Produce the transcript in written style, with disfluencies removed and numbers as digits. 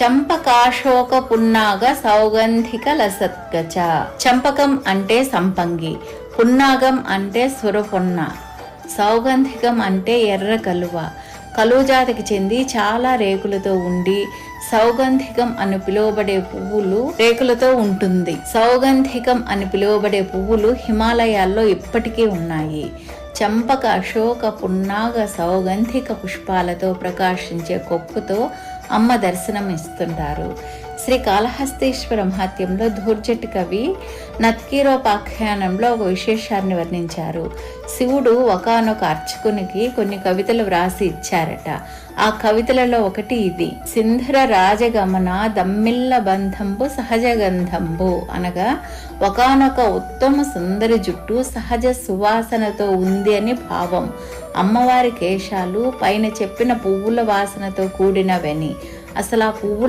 చంపకాశోక పున్నాగ సౌగంధిక లసత్కచ. చంపకం అంటే సంపంగి, పున్నాగం అంటే సురపొన్న, సౌగంధికం అంటే ఎర్ర కలువ. కలువ జాతికి చెంది చాలా రేకులతో ఉండి సౌగంధికం అని పిలువబడే పువ్వులు రేకులతో ఉంటుంది. సౌగంధికం అని పిలువబడే పువ్వులు హిమాలయాల్లో ఇప్పటికీ ఉన్నాయి. చంపక, అశోక, పున్నాగ, సౌగంధిక పుష్పాలతో ప్రకాశించే కొప్పుతో అమ్మ దర్శనం ఇస్తుంటారు. శ్రీ కాళహస్తీశ్వర మహాత్యంలో ధూర్జటి కవి నత్కీరోపాఖ్యానంలో ఒక విశేషాన్ని వర్ణించారు. శివుడు ఒకానొక అర్చకునికి కొన్ని కవితలు వ్రాసి ఇచ్చారట. ఆ కవితలలో ఒకటి ఇది: సింధుర రాజగమన దమ్మిల్ల బంధంబు సహజ గంధంబు. అనగా ఒకానొక ఉత్తమ సుందరి జుట్టు సహజ సువాసనతో ఉంది అని భావం. అమ్మవారి కేశాలు పైన చెప్పిన పువ్వుల వాసనతో కూడినవని. అసలు ఆ పువ్వుల